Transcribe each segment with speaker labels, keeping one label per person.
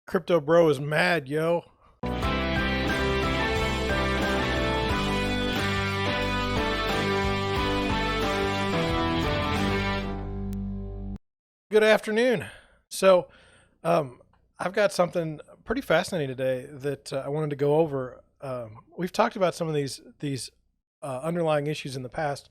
Speaker 1: Crypto bro is mad, yo. Good afternoon. So, I've got something pretty fascinating today that I wanted to go over. We've talked about some of these underlying issues in the past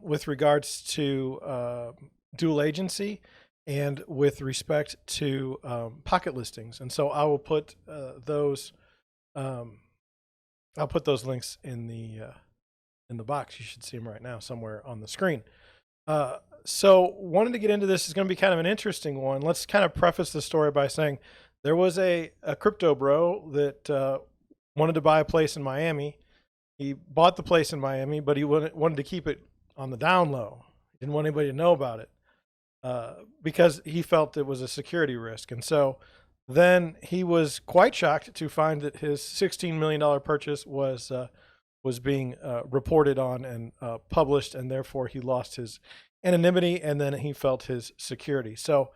Speaker 1: with regards to dual agency and with respect to pocket listings, and so I will put those. Um, I'll put those links in the box. You should see them right now somewhere on the screen. So wanted to get into this is going to be kind of an interesting one. Let's kind of preface the story by saying there was a crypto bro that wanted to buy a place in Miami. He bought the place in Miami, but he wanted to keep it on the down low. He didn't want anybody to know about it because he felt it was a security risk. And so then he was quite shocked to find that his $16 million purchase was being reported on and published, and therefore he lost his anonymity, and then he felt his security. So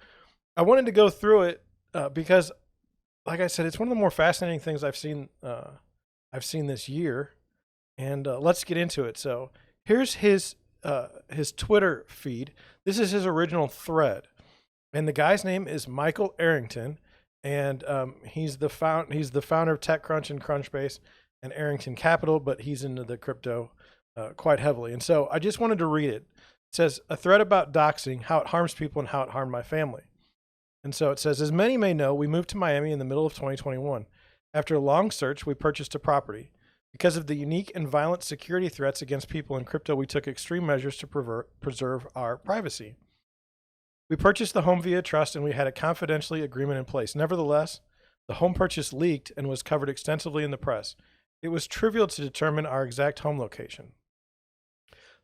Speaker 1: I wanted to go through it because, like I said, it's one of the more fascinating things I've seen this year, and let's get into it. So here's his Twitter feed. This is his original thread, and the guy's name is Michael Arrington, and he's the founder of TechCrunch and Crunchbase and Arrington Capital, but he's into the crypto quite heavily. And so I just wanted to read it. It says, a thread about doxing, how it harms people and how it harmed my family. And so it says, as many may know, we moved to Miami in the middle of 2021. After a long search, we purchased a property. Because of the unique and violent security threats against people in crypto, we took extreme measures to preserve our privacy. We purchased the home via trust, and we had a confidentiality agreement in place. Nevertheless, the home purchase leaked and was covered extensively in the press. It was trivial to determine our exact home location.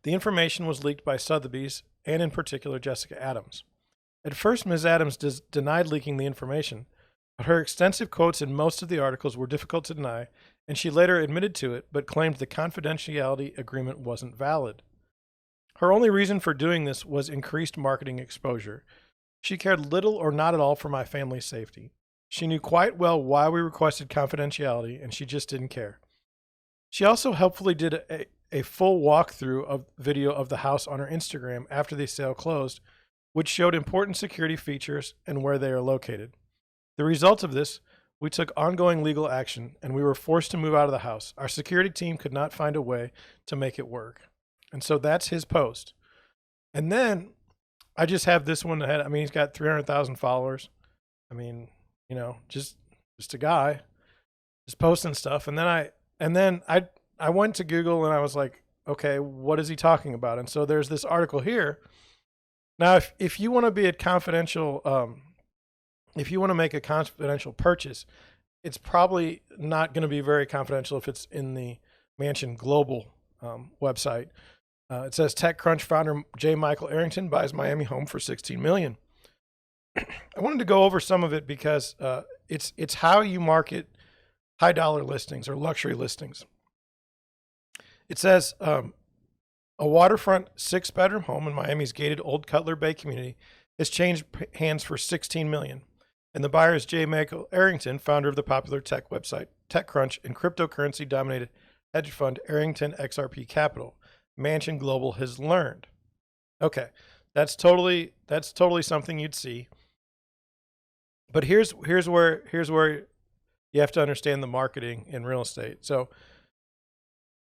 Speaker 1: The information was leaked by Sotheby's, and in particular, Jessica Adams. At first, Ms. Adams denied leaking the information, but her extensive quotes in most of the articles were difficult to deny, and she later admitted to it, but claimed the confidentiality agreement wasn't valid. Her only reason for doing this was increased marketing exposure. She cared little or not at all for my family's safety. She knew quite well why we requested confidentiality, and she just didn't care. She also helpfully did a full walkthrough of video of the house on her Instagram after the sale closed, which showed important security features and where they are located. The result of this, we took ongoing legal action, and we were forced to move out of the house. Our security team could not find a way to make it work. And so that's his post. And then I just have this one ahead. I mean, he's got 300,000 followers. I mean, just a guy just posting stuff. And then I went to Google and I was like, okay, what is he talking about? And so there's this article here. Now, if you want to be a confidential, if you want to make a confidential purchase, it's probably not going to be very confidential if it's in the Mansion Global website. It says TechCrunch founder J. Michael Arrington buys Miami home for $16 million. I wanted to go over some of it because it's how you market high dollar listings or luxury listings. It says a waterfront 6-bedroom home in Miami's gated Old Cutler Bay community has changed hands for $16 million. And the buyer is J. Michael Arrington, founder of the popular tech website TechCrunch and cryptocurrency dominated hedge fund Arrington XRP Capital. Mansion Global has learned. Okay, that's totally something you'd see. But here's where you have to understand the marketing in real estate. So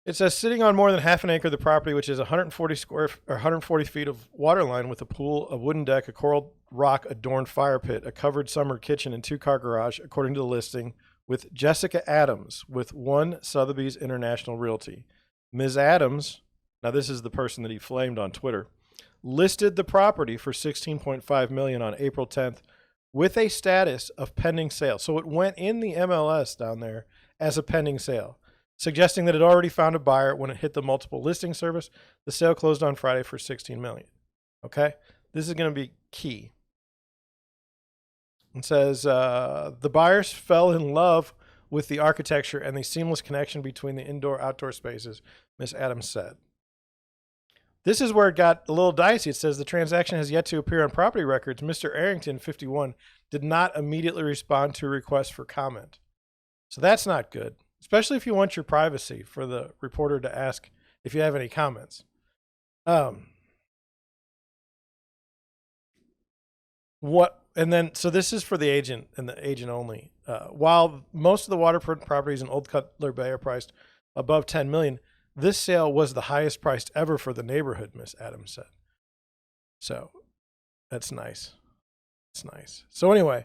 Speaker 1: it says sitting on more than half an acre of the property, which is 140 feet of water line with a pool, a wooden deck, a coral rock adorned fire pit, a covered summer kitchen, and 2-car garage, according to the listing, with Jessica Adams with One Sotheby's International Realty. Ms. Adams, now this is the person that he flamed on Twitter, listed the property for $16.5 million on April 10th with a status of pending sale. So it went in the MLS down there as a pending sale, suggesting that it already found a buyer when it hit the multiple listing service. The sale closed on Friday for $16 million. Okay, this is going to be key. It says the buyers fell in love with the architecture and the seamless connection between the indoor-outdoor spaces, Ms. Adams said. This is where it got a little dicey. It says the transaction has yet to appear on property records. Mr. Arrington, 51, did not immediately respond to a request for comment. So that's not good, especially if you want your privacy for the reporter to ask if you have any comments. So this is for the agent and the agent only. While most of the waterfront properties in Old Cutler Bay are priced above $10 million, this sale was the highest priced ever for the neighborhood, Miss Adams said. So that's nice. It's nice. So anyway,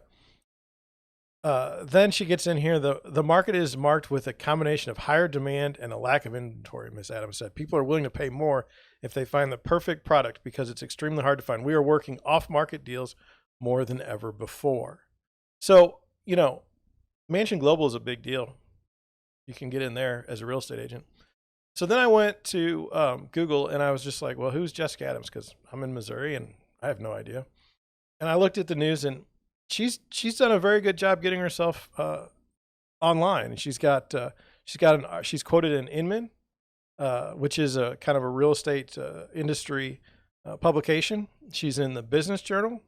Speaker 1: then she gets in here. The market is marked with a combination of higher demand and a lack of inventory, Miss Adams said. People are willing to pay more if they find the perfect product because it's extremely hard to find. We are working off-market deals more than ever before. So, Mansion Global is a big deal. You can get in there as a real estate agent. So then I went to Google and I was just like, well, who's Jessica Adams? Because I'm in Missouri and I have no idea. And I looked at the news and she's done a very good job getting herself online. And she's quoted in Inman, which is a kind of a real estate industry publication. She's in the Business Journal.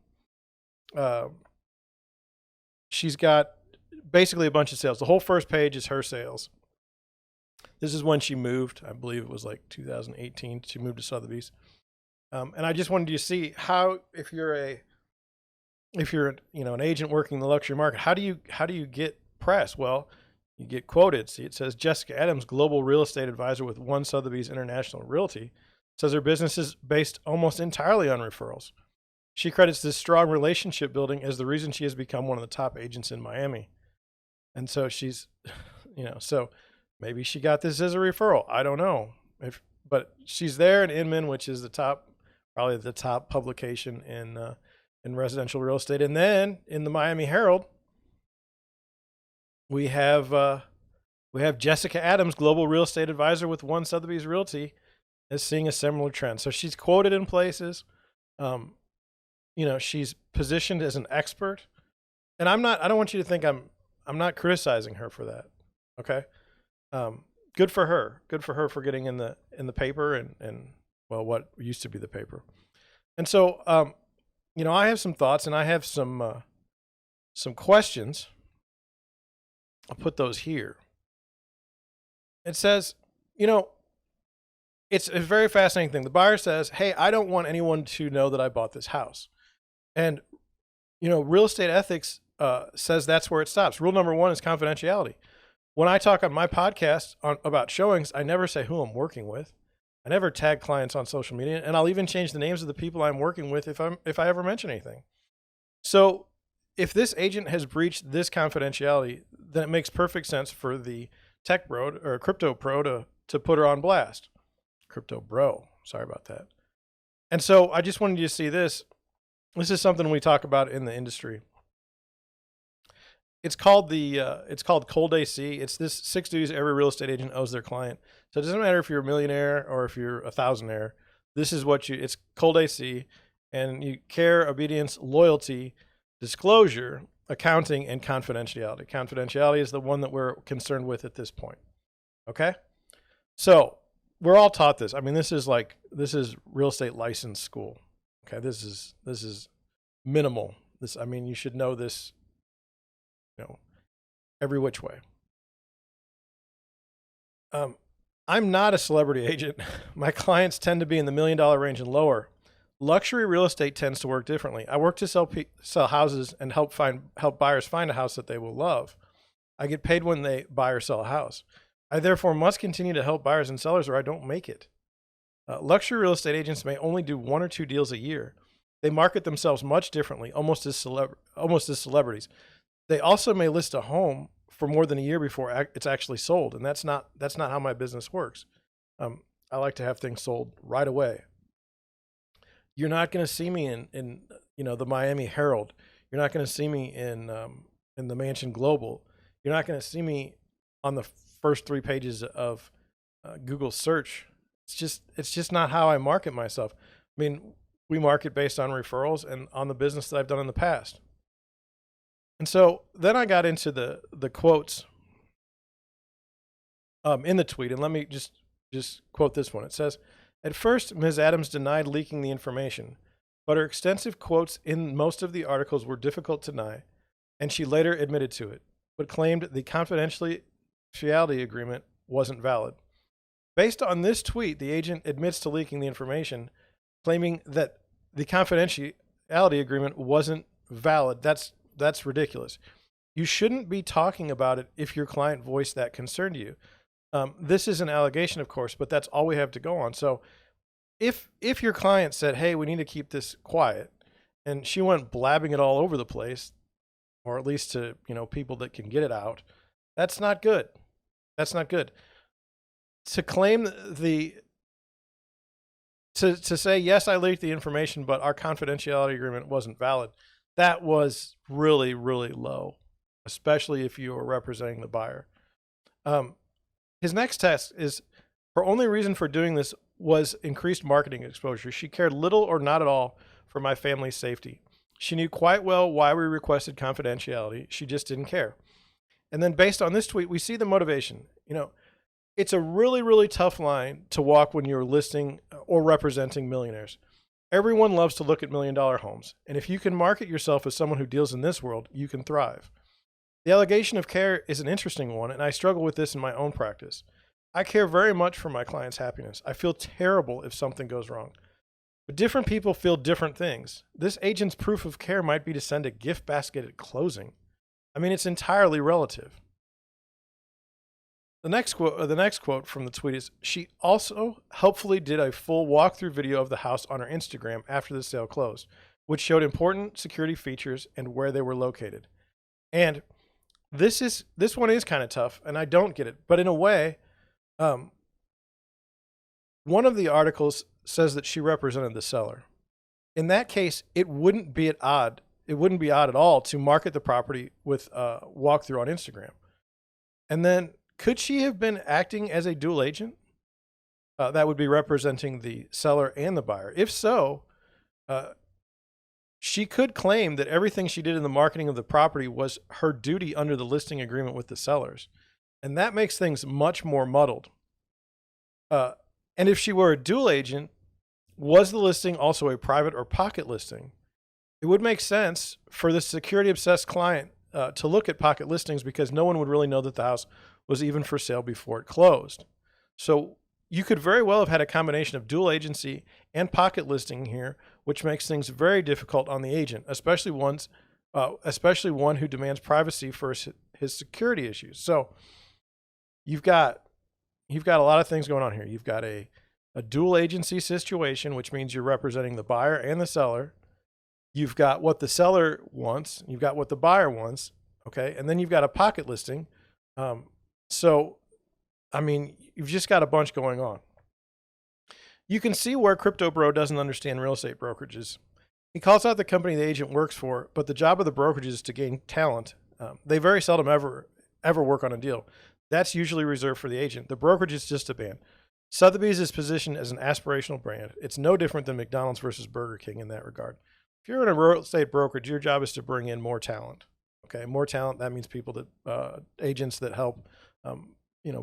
Speaker 1: She's got basically a bunch of sales. The whole first page is her sales. This is when she moved. I believe it was like 2018. She moved to Sotheby's. And I just wanted you to see how, if you're an agent working the luxury market, how do you get press? Well, you get quoted. See, it says Jessica Adams, global real estate advisor with One Sotheby's International Realty, says her business is based almost entirely on referrals. She credits this strong relationship building as the reason she has become one of the top agents in Miami. And so she's, so maybe she got this as a referral. I don't know. But she's there in Inman, which is probably the top publication in residential real estate. And then in the Miami Herald, we have Jessica Adams, global real estate advisor with One Sotheby's Realty, is seeing a similar trend. So she's quoted in places. She's positioned as an expert. And I don't want you to think I'm not criticizing her for that. Okay. Good for her. Good for her for getting in the paper and what used to be the paper. And so, I have some thoughts and I have some questions. I'll put those here. It says, it's a very fascinating thing. The buyer says, hey, I don't want anyone to know that I bought this house. And, real estate ethics says that's where it stops. Rule number 1 is confidentiality. When I talk on my podcast about showings, I never say who I'm working with. I never tag clients on social media, and I'll even change the names of the people I'm working with if I ever mention anything. So if this agent has breached this confidentiality, then it makes perfect sense for the tech bro or crypto pro to put her on blast. Crypto bro, sorry about that. And so I just wanted you to see this. This is something we talk about in the industry. It's called Cold AC. It's this 6 duties every real estate agent owes their client. So it doesn't matter if you're a millionaire or if you're a thousandaire. This is it's Cold AC, and you care, obedience, loyalty, disclosure, accounting, and confidentiality. Confidentiality is the one that we're concerned with at this point. Okay? So we're all taught this. I mean, this is real estate license school. Okay, this is minimal. You should know this, every which way. I'm not a celebrity agent. My clients tend to be in the $1 million range and lower. Luxury real estate tends to work differently. I work to sell houses and help buyers find a house that they will love. I get paid when they buy or sell a house. I therefore must continue to help buyers and sellers or I don't make it. Luxury real estate agents may only do 1 or 2 deals a year. They market themselves much differently, almost as celebrities. They also may list a home for more than a year before it's actually sold, and that's not how my business works. I like to have things sold right away. You're not going to see me in the Miami Herald. You're not going to see me in the Mansion Global. You're not going to see me on the first 3 pages of Google search. It's just not how I market myself. I mean, we market based on referrals and on the business that I've done in the past. And so then I got into the quotes in the tweet, and let me just quote this one. It says, At first, Ms. Adams denied leaking the information, but her extensive quotes in most of the articles were difficult to deny, and she later admitted to it, but claimed the confidentiality agreement wasn't valid. Based on this tweet, the agent admits to leaking the information, claiming that the confidentiality agreement wasn't valid. That's ridiculous. You shouldn't be talking about it if your client voiced that concern to you. This is an allegation, of course, but that's all we have to go on. So if your client said, "Hey, we need to keep this quiet," and she went blabbing it all over the place, or at least to people that can get it out, that's not good. That's not good. To claim to say, yes, I leaked the information, but our confidentiality agreement wasn't valid, that was really, really low, especially if you were representing the buyer. His next test is her only reason for doing this was increased marketing exposure. She cared little or not at all for my family's safety. She knew quite well why we requested confidentiality. She just didn't care. And then based on this tweet, we see the motivation. It's a really, really tough line to walk when you're listing or representing millionaires. Everyone loves to look at $1 million homes. And if you can market yourself as someone who deals in this world, you can thrive. The allegation of care is an interesting one, and I struggle with this in my own practice. I care very much for my client's happiness. I feel terrible if something goes wrong. But different people feel different things. This agent's proof of care might be to send a gift basket at closing. I mean, it's entirely relative. The next quote from the tweet is, she also helpfully did a full walkthrough video of the house on her Instagram after the sale closed, which showed important security features and where they were located. And this one is kind of tough, and I don't get it. But in a way, one of the articles says that she represented the seller. In that case, it wouldn't be odd at all to market the property with a walkthrough on Instagram. And then, could she have been acting as a dual agent? That would be representing the seller and the buyer. If so, she could claim that everything she did in the marketing of the property was her duty under the listing agreement with the sellers. And that makes things much more muddled. And if she were a dual agent, was the listing also a private or pocket listing? It would make sense for the security-obsessed client to look at pocket listings because no one would really know that the house was even for sale before it closed. So you could very well have had a combination of dual agency and pocket listing here, which makes things very difficult on the agent, especially one who demands privacy for his security issues. So you've got a lot of things going on here. You've got a dual agency situation, which means you're representing the buyer and the seller. You've got what the seller wants. You've got what the buyer wants. Okay. And then you've got a pocket listing. So, I mean, you've just got a bunch going on. You can see where Crypto Bro doesn't understand real estate brokerages. He calls out the company the agent works for, but the job of the brokerage is to gain talent. They very seldom ever work on a deal. That's usually reserved for the agent. The brokerage is just a band. Sotheby's is positioned as an aspirational brand. It's no different than McDonald's versus Burger King in that regard. If you're in a real estate brokerage, your job is to bring in more talent. Okay, more talent. That means people that agents that help,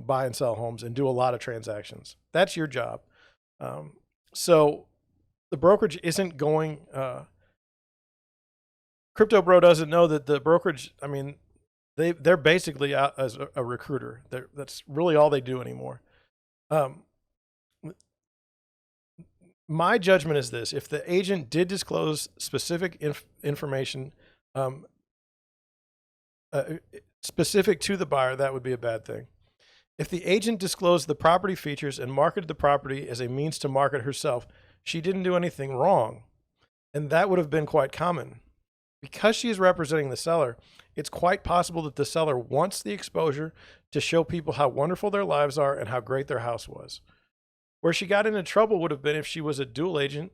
Speaker 1: buy and sell homes and do a lot of transactions. That's your job. So the brokerage isn't going. Crypto Bro doesn't know that the brokerage. I mean, they're basically out as a recruiter. That's really all they do anymore. My judgment is this: if the agent did disclose specific information, specific to the buyer, that would be a bad thing. If the agent disclosed the property features and marketed the property as a means to market herself, she didn't do anything wrong. And that would have been quite common. Because she is representing the seller, it's quite possible that the seller wants the exposure to show people how wonderful their lives are and how great their house was. Where she got into trouble would have been if she was a dual agent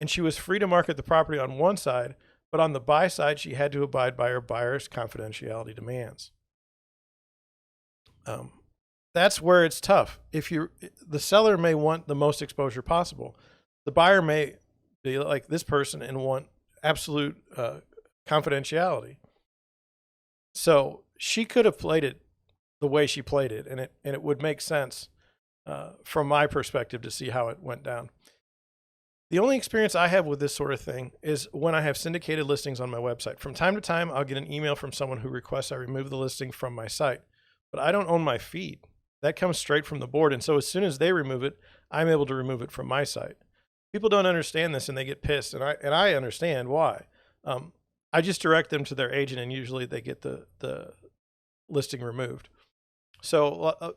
Speaker 1: and she was free to market the property on one side, but on the buy side, she had to abide by her buyer's confidentiality demands. That's where it's tough. The seller may want the most exposure possible. The buyer may be like this person and want absolute confidentiality. So she could have played it the way she played it, and it would make sense from my perspective to see how it went down. The only experience I have with this sort of thing is when I have syndicated listings on my website. From time to time, I'll get an email from someone who requests I remove the listing from my site, but I don't own my feed. That comes straight from the board. And so as soon as they remove it, I'm able to remove it from my site. People don't understand this and they get pissed. And I understand why. I just direct them to their agent and usually they get the listing removed. So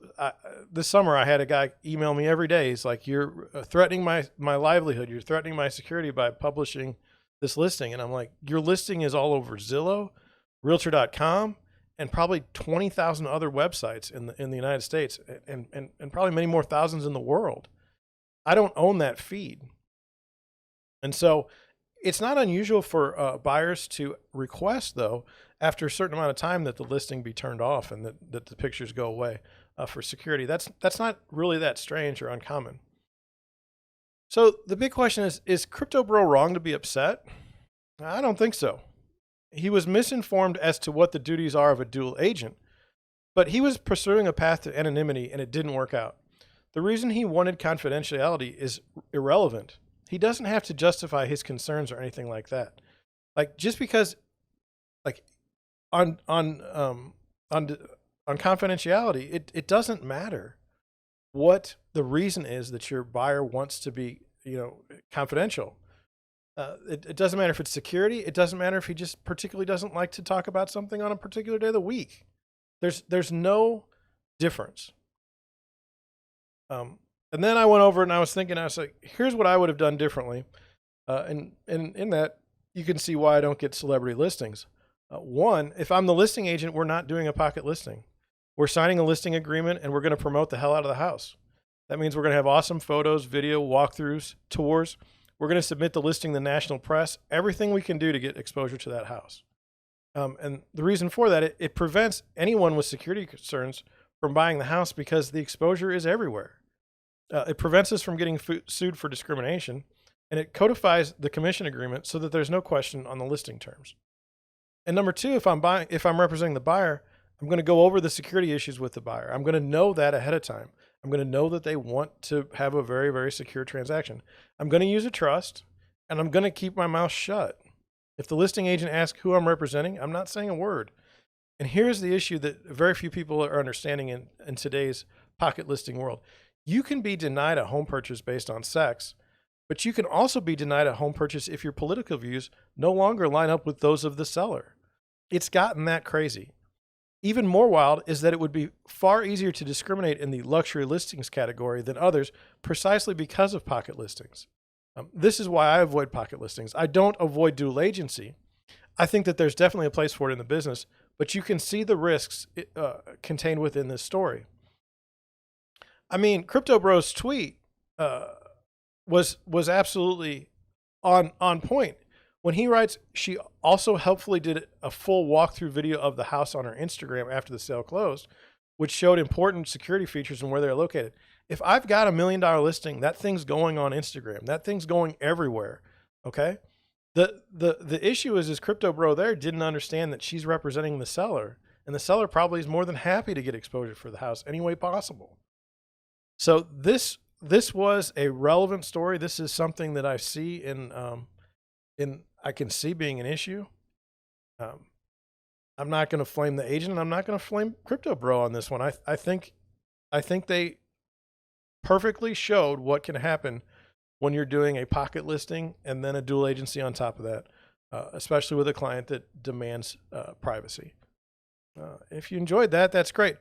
Speaker 1: this summer I had a guy email me every day. He's like, "You're threatening my livelihood. You're threatening my security by publishing this listing." And I'm like, "Your listing is all over Zillow, Realtor.com, and probably 20,000 other websites in the United States, and probably many more thousands in the world. I don't own that feed." And so it's not unusual for buyers to request, though, after a certain amount of time, that the listing be turned off and that the pictures go away for security. That's not really that strange or uncommon. So the big question is Crypto Bro wrong to be upset? I don't think so. He was misinformed as to what the duties are of a dual agent, but he was pursuing a path to anonymity and it didn't work out. The reason he wanted confidentiality is irrelevant. He doesn't have to justify his concerns or anything like that. Like, just because, like, on confidentiality, it doesn't matter what the reason is that your buyer wants to be, confidential. It doesn't matter if it's security. It doesn't matter if he just particularly doesn't like to talk about something on a particular day of the week. There's no difference. And then I went over and I was thinking, I was like, here's what I would have done differently. And in that, you can see why I don't get celebrity listings. One, if I'm the listing agent, we're not doing a pocket listing. We're signing a listing agreement and we're going to promote the hell out of the house. That means we're going to have awesome photos, video, walkthroughs, tours. We're going to submit the listing to the national press, everything we can do to get exposure to that house. And the reason for that, it prevents anyone with security concerns from buying the house because the exposure is everywhere. It prevents us from getting sued for discrimination, and it codifies the commission agreement so that there's no question on the listing terms. And number two, if I'm representing the buyer, I'm going to go over the security issues with the buyer. I'm going to know that ahead of time. I'm going to know that they want to have a very, very secure transaction. I'm going to use a trust, and I'm going to keep my mouth shut. If the listing agent asks who I'm representing, I'm not saying a word. And here's the issue that very few people are understanding in today's pocket listing world. You can be denied a home purchase based on sex, but you can also be denied a home purchase if your political views no longer line up with those of the seller. It's gotten that crazy. Even more wild is that it would be far easier to discriminate in the luxury listings category than others precisely because of pocket listings. This is why I avoid pocket listings. I don't avoid dual agency. I think that there's definitely a place for it in the business, but you can see the risks contained within this story. I mean, Crypto Bro's tweet was absolutely on point. When he writes, she also helpfully did a full walkthrough video of the house on her Instagram after the sale closed, which showed important security features and where they're located. If I've got $1 million listing, that thing's going on Instagram. That thing's going everywhere. Okay. The issue is Crypto Bro there didn't understand that she's representing the seller, and the seller probably is more than happy to get exposure for the house any way possible. So this was a relevant story. This is something that I see I can see being an issue. I'm not going to flame the agent. I'm not going to flame Crypto Bro on this one. I think they perfectly showed what can happen when you're doing a pocket listing and then a dual agency on top of that, especially with a client that demands privacy. If you enjoyed that, that's great.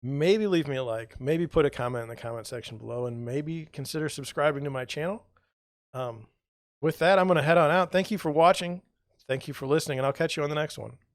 Speaker 1: Maybe leave me a like, maybe put a comment in the comment section below, and maybe consider subscribing to my channel. With that, I'm going to head on out. Thank you for watching. Thank you for listening, and I'll catch you on the next one.